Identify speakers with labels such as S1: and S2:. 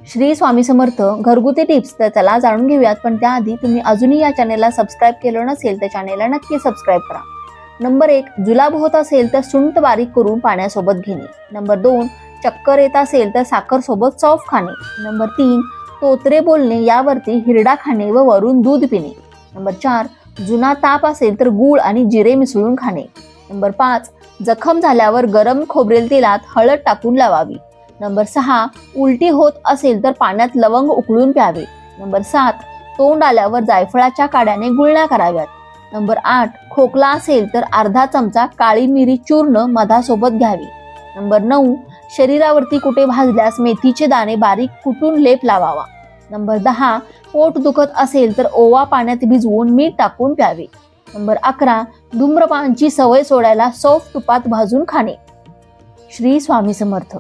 S1: श्री स्वामी समर्थ घरगुती टिप्स. तर चला जाणून घेऊयात, पण त्याआधी तुम्ही अजूनही या चॅनेलला सबस्क्राईब केलं नसेल तर चॅनेलला नक्की सबस्क्राईब करा. नंबर 1, जुलाब होत असेल तर सुंठ बारीक करून पाण्यासोबत घेणे. नंबर 2, चक्कर येत असेल तर साखर सोबत सौंफ खाणे. नंबर 3, तोतरे बोलणे यावरती हिरडा खाणे व वरून दूध पिणे. नंबर 4, जुना ताप असेल तर गूळ आणि जिरे मिसळून खाणे. नंबर 5, जखम झाल्यावर गरम खोबरेल तेलात हळद टाकून लावावी. नंबर 6, उलटी होत असेल तर पाण्यात लवंग उकळून प्यावे. नंबर 7, तोंड आल्यावर जायफळाच्या काड्याने गुळण्या कराव्यात. नंबर 8, खोकला असेल तर अर्धा चमचा काळी मिरी चूर्ण मधासोबत घ्यावी. नंबर 9, शरीरावरती कुठे भाजल्यास मेथीचे दाणे बारीक कुटून लेप लावावा. नंबर 10, पोट दुखत असेल तर ओवा पाण्यात भिजवून मीठ टाकून प्यावे. नंबर 11, धूम्रपानची सवय सोडायला सौंफ तुपात भाजून खाणे. श्री स्वामी समर्थ.